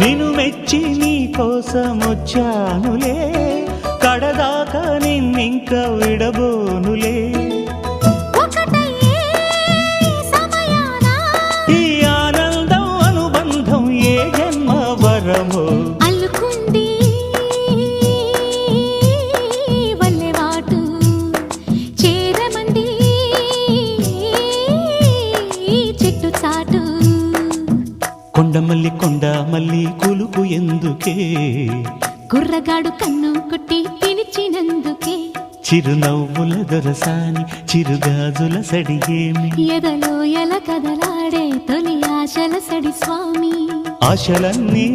నిన్ను మెచ్చి నీ కోసం వచ్చానులే, కడదాకా నిన్నింక విడబోనులే. ఈ ఆనందం అనుబంధం ఏ జన్మ వరమో అల్లుకుంది వల్లెవాటు చేరమంది చెట్టు చాటు. కొండమల్లి కొండమల్లి కులుకు ఎందుకే, కుర్రగాడు కన్ను కొట్టి పిలిచినందుకే. చిరునవ్వుల దొరసాని చిరుగాజుల సడిగేమి, ఎదలో ఎల కదలాడే తొలి ఆశల సడి స్వామి. ఆశలన్నీ